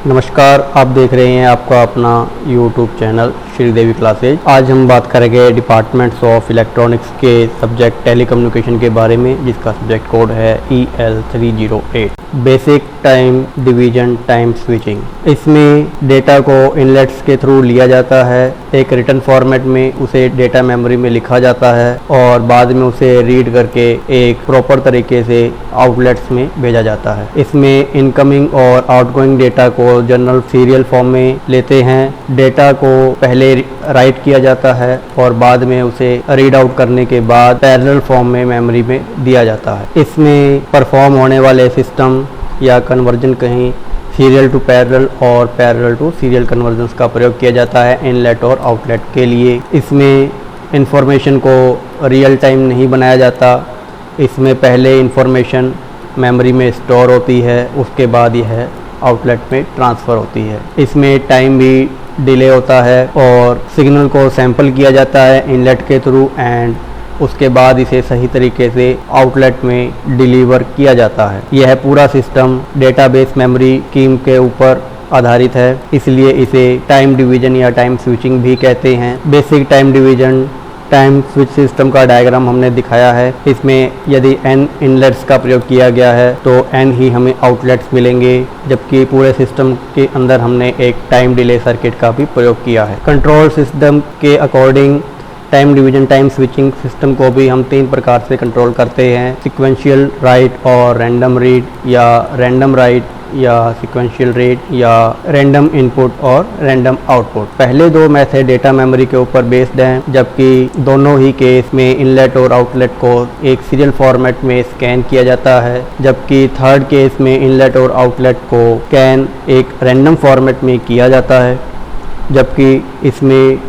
नमस्कार, आप देख रहे हैं आपका अपना YouTube चैनल श्रीदेवी क्लासेज। आज हम बात करेंगे डिपार्टमेंट्स ऑफ इलेक्ट्रॉनिक्स के सब्जेक्ट टेलीकम्युनिकेशन के बारे में, जिसका सब्जेक्ट कोड है EL308। Basic time division time switching. इसमें डेटा को इनलेट्स के थ्रू लिया जाता है, एक रिटन फॉर्मेट में उसे डेटा मेमोरी में लिखा जाता है और बाद में उसे रीड करके एक प्रॉपर तरीके से आउटलेट्स में भेजा जाता है। इसमें इनकमिंग और आउटगोइंग डेटा को जनरल सीरियल फॉर्म में लेते हैं। डेटा को पहले राइट किया जाता है और बाद में उसे रीड आउट करने के बाद पैरेलल फॉर्म में मेमोरी में दिया जाता है। इसमें परफॉर्म होने वाले सिस्टम या कन्वर्जन कहीं सीरियल टू पैरेलल और पैरेलल टू सीरियल कन्वर्जन्स का प्रयोग किया जाता है इनलेट और आउटलेट के लिए। इसमें इंफॉर्मेशन को रियल टाइम नहीं बनाया जाता। इसमें पहले इंफॉर्मेशन मेमोरी में स्टोर होती है, उसके बाद यह आउटलेट में ट्रांसफ़र होती है। इसमें टाइम भी डिले होता है और सिग्नल को सैंपल किया जाता है इनलेट के थ्रू एंड उसके बाद इसे सही तरीके से आउटलेट में डिलीवर किया जाता है। यह पूरा सिस्टम डेटाबेस मेमोरी स्कीम के ऊपर आधारित है, इसलिए इसे टाइम डिवीजन या टाइम स्विचिंग भी कहते हैं। Basic time division time switch system का डायग्राम हमने दिखाया है। इसमें यदि n इनलेट्स का प्रयोग किया गया है तो n ही हमें आउटलेट्स मिलेंगे, जबकि पूरे सिस्टम के अंदर हमने एक टाइम डिले सर्किट का भी प्रयोग किया है। कंट्रोल सिस्टम के according time division time switching system को भी हम 3 प्रकार से कंट्रोल करते हैं, सिक्वेंशियल राइट और रैंडम रीड या रैंडम राइट या सिक्वेंशियल रीड या रैंडम इनपुट और रैंडम आउटपुट। पहले 2 मेथड डेटा मेमोरी के ऊपर बेस्ड हैं, जबकि दोनों ही केस में इनलेट और आउटलेट को एक सीरियल फॉर्मेट में स्कैन किया जाता है, जबकि थर्ड केस में इनलेट और आउटलेट को स्कैन एक रैंडम फॉर्मेट में किया जाता है, जबकि इसमें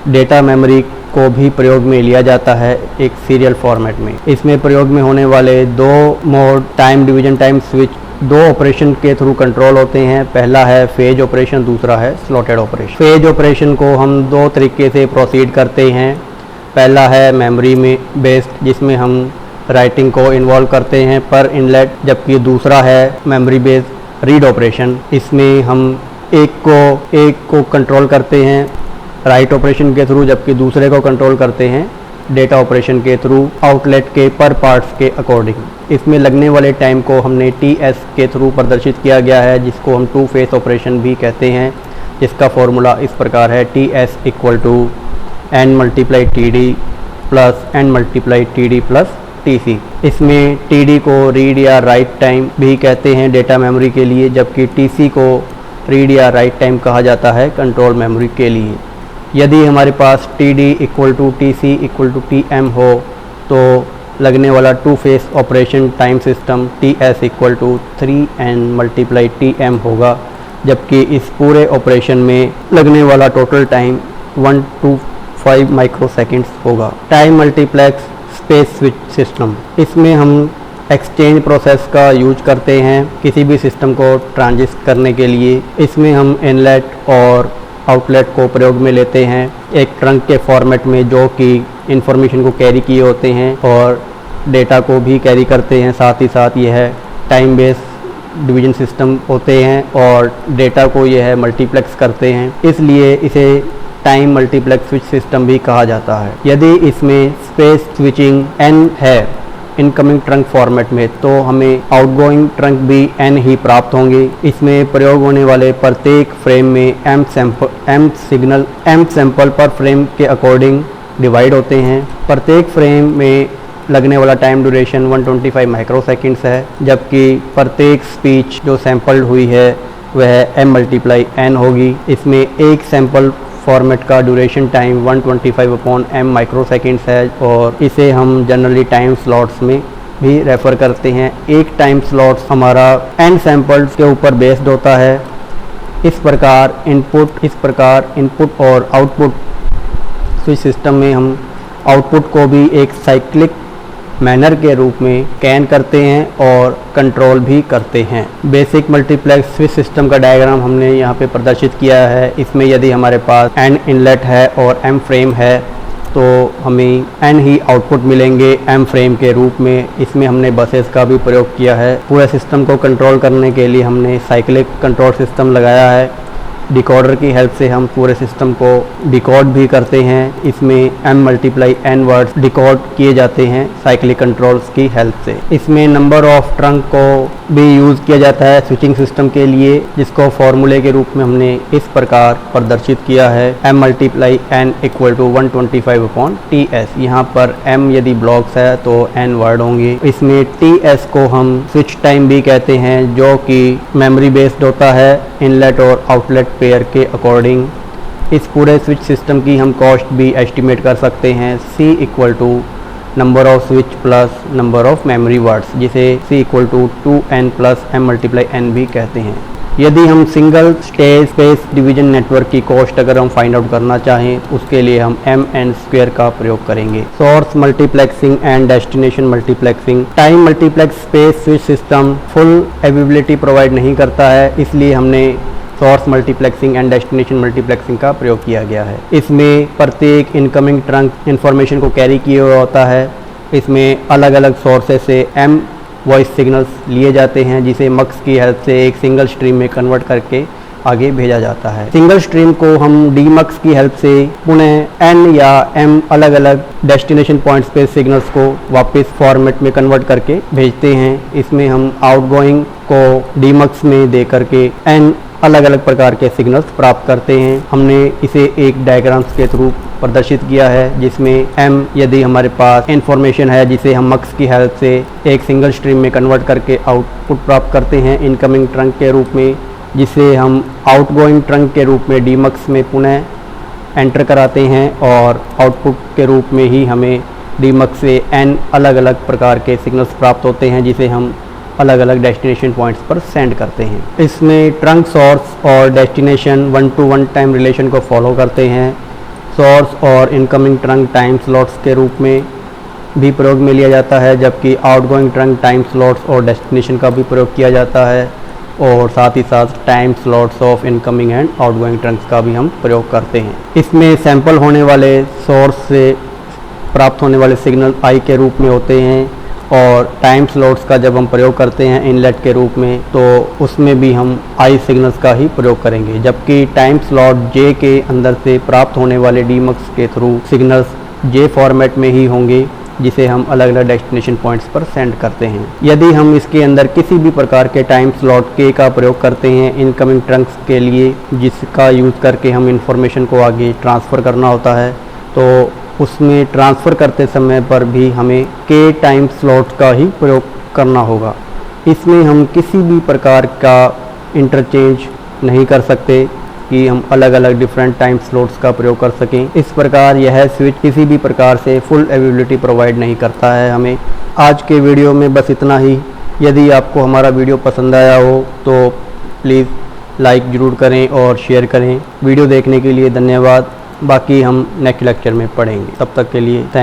डेटा मेमोरी को भी प्रयोग में लिया जाता है एक सीरियल फॉर्मेट में। इसमें प्रयोग में होने वाले 2 mode time division time switch 2 operation के थ्रू कंट्रोल होते हैं। पहला है फेज ऑपरेशन, दूसरा है स्लॉटेड ऑपरेशन। फेज ऑपरेशन को हम 2 तरीके से प्रोसीड करते हैं। पहला है मेमोरी में बेस्ड, जिसमें हम राइटिंग को इन्वॉल्व करते हैं पर इनलेट, जबकि दूसरा है मेमोरी बेस्ड रीड ऑपरेशन। इसमें हम एक को कंट्रोल करते हैं राइट ऑपरेशन के थ्रू, जबकि दूसरे को कंट्रोल करते हैं डेटा ऑपरेशन के थ्रू आउटलेट के पर पार्ट्स के अकॉर्डिंग। इसमें लगने वाले टाइम को हमने TS के थ्रू प्रदर्शित किया गया है, जिसको हम 2 फेस ऑपरेशन भी कहते हैं, जिसका फॉर्मूला इस प्रकार है TS = n × TD plus n × TD plus TC। इसमें TD को रीड या राइट टाइम भी कहते हैं डेटा मेमोरी के लिए, जबकि TC को रीड या राइट टाइम कहा जाता है कंट्रोल मेमोरी के लिए। यदि हमारे पास TD = TC = TM हो तो लगने वाला 2 face operation time system TS = 3n × TM होगा, जबकि इस पूरे ऑपरेशन में लगने वाला टोटल टाइम 125 माइक्रोसेकंड्स होगा। Time multiplex space switch system. इसमें हम एक्सचेंज प्रोसेस का यूज करते हैं किसी भी सिस्टम को ट्रांजिस्ट करने के लिए। इसमें हम इनलेट और आउटलेट को प्रयोग में लेते हैं एक ट्रंक के फॉर्मेट में, जो कि इंफॉर्मेशन को कैरी किए होते हैं और डेटा को भी कैरी करते हैं। साथ ही साथ यह टाइम बेस्ड डिवीजन सिस्टम होते हैं और डेटा को यह मल्टीप्लेक्स करते हैं, इसलिए इसे टाइम मल्टीप्लेक्स स्विच सिस्टम भी कहा जाता है। यदि इसमें स्पेस स्विचिंग n है इनकमिंग ट्रंक फॉर्मेट में, तो हमें आउटगोइंग ट्रंक भी n ही प्राप्त होंगे। इसमें प्रयोग होने वाले प्रत्येक फ्रेम में m सैंपल पर फ्रेम के अकॉर्डिंग डिवाइड होते हैं। प्रत्येक फ्रेम में लगने वाला टाइम ड्यूरेशन 125 माइक्रोसेकंड्स है, जबकि प्रत्येक स्पीच जो सैंपल्ड हुई है वह m × n होगी। इसमें एक सैंपल फॉर्मेट का ड्यूरेशन टाइम 125/m माइक्रोसेकंड्स है और इसे हम जनरली टाइम स्लॉट्स में भी रेफ़र करते हैं। एक टाइम स्लॉट्स हमारा n सैंपल्स के ऊपर बेस्ड होता है। इस प्रकार इनपुट और आउटपुट स्विच सिस्टम में हम आउटपुट को भी एक साइक्लिक मैनर के रूप में स्कैन करते हैं और कंट्रोल भी करते हैं। बेसिक मल्टीप्लेक्स स्विच सिस्टम का डायग्राम हमने यहाँ पे प्रदर्शित किया है। इसमें यदि हमारे पास n इनलेट है और m फ्रेम है तो हमें n ही आउटपुट मिलेंगे m फ्रेम के रूप में। इसमें हमने बसेस का भी प्रयोग किया है। पूरे सिस्टम को कंट्रोल करने के लिए हमने साइक्लिक कंट्रोल सिस्टम लगाया है। डिकोडर की हेल्प से हम पूरे सिस्टम को डिकोड भी करते हैं। इसमें m multiply n words decode किए जाते हैं साइक्लिक कंट्रोल्स की हेल्प से। इसमें नंबर ऑफ ट्रंक को भी यूज़ किया जाता है स्विचिंग सिस्टम के लिए, जिसको फॉर्मूले के रूप में हमने इस प्रकार प्रदर्शित किया है m multiply n equal to 125/TS। यहाँ पर m यदि ब्लॉक्स है तो n वर्ड होंगे। इसमें TS को हम स्विच टाइम भी कहते हैं, जो कि मेमोरी बेस्ड होता है इनलेट और आउटलेट पेयर के अकॉर्डिंग। इस पूरे स्विच सिस्टम की हम कॉस्ट भी एस्टिमेट कर सकते हैं। C equal to number of switch plus number of memory words, जिसे C equal to 2n plus m multiply n भी कहते हैं। यदि हम single stage space division network की कॉस्ट अगर हम फाइंड आउट करना चाहें, उसके लिए हम mn² का प्रयोग करेंगे। Source multiplexing and destination multiplexing. Time multiplex space switch system full availability provide नहीं करता है, इसलिए हमने source multiplexing and destination multiplexing का प्रयोग किया गया है। इसमें प्रत्येक इनकमिंग ट्रंक इन्फॉर्मेशन को कैरी किया हुआ होता है। इसमें अलग अलग सोर्सेस से m वॉइस सिग्नल्स लिए जाते हैं, जिसे मक्स की हेल्प से एक सिंगल स्ट्रीम में कन्वर्ट करके आगे भेजा जाता है। सिंगल स्ट्रीम को हम डीमक्स की हेल्प से पुनः n या m अलग अलग डेस्टिनेशन पॉइंट्स पे सिग्नल्स को वापस फॉर्मेट में कन्वर्ट करके भेजते हैं। इसमें हम आउटगोइंग को डीमक्स में दे करके n अलग अलग प्रकार के सिग्नल्स प्राप्त करते हैं। हमने इसे एक डायग्राम्स के थ्रू प्रदर्शित किया है, जिसमें m यदि हमारे पास इंफॉर्मेशन है जिसे हम मक्स की हेल्प से एक सिंगल स्ट्रीम में कन्वर्ट करके आउटपुट प्राप्त करते हैं इनकमिंग ट्रंक के रूप में, जिसे हम आउटगोइंग ट्रंक के रूप में डीमक्स में पुनः एंटर कराते हैं, और आउटपुट के रूप में ही हमें डीमक्स से n अलग अलग प्रकार के सिग्नल्स प्राप्त होते हैं, जिसे हम अलग अलग डेस्टिनेशन पॉइंट्स पर सेंड करते हैं। इसमें ट्रंक सोर्स और डेस्टिनेशन 1-to-1 टाइम रिलेशन को फॉलो करते हैं। सोर्स और इनकमिंग ट्रंक टाइम स्लॉट्स के रूप में भी प्रयोग में लिया जाता है, जबकि आउटगोइंग ट्रंक टाइम स्लॉट्स और डेस्टिनेशन का भी प्रयोग किया जाता है, और साथ ही साथ time slots of incoming and outgoing Trunks का भी हम प्रयोग करते हैं। इसमें सैंपल होने वाले सोर्स से प्राप्त होने वाले सिग्नल i के रूप में होते हैं, और टाइम स्लॉट्स का जब हम प्रयोग करते हैं इनलेट के रूप में, तो उसमें भी हम i सिग्नल्स का ही प्रयोग करेंगे, जबकि टाइम स्लॉट j के अंदर से प्राप्त होने वाले डीमक्स के थ्रू सिग्नल्स j फॉर्मेट में ही होंगे, जिसे हम अलग अलग डेस्टिनेशन पॉइंट्स पर सेंड करते हैं। यदि हम इसके अंदर किसी भी प्रकार के टाइम स्लॉट k का प्रयोग करते हैं इनकमिंग ट्रंक्स के लिए, जिसका यूज़ करके हम इंफॉर्मेशन को आगे ट्रांसफ़र करना होता है, तो उसमें ट्रांसफ़र करते समय पर भी हमें k टाइम स्लॉट का ही प्रयोग करना होगा। इसमें हम किसी भी प्रकार का इंटरचेंज नहीं कर सकते कि हम अलग अलग डिफरेंट टाइम स्लॉट्स का प्रयोग कर सकें। इस प्रकार यह स्विच किसी भी प्रकार से फुल अवेलेबिलिटी प्रोवाइड नहीं करता है हमें। आज के वीडियो में बस इतना ही। यदि आपको हमारा वीडियो पसंद आया हो तो प्लीज़ लाइक ज़रूर करें और शेयर करें। वीडियो देखने के लिए धन्यवाद। बाकी हम नेक्स्ट लेक्चर में पढ़ेंगे। तब तक के लिए थैंक्स।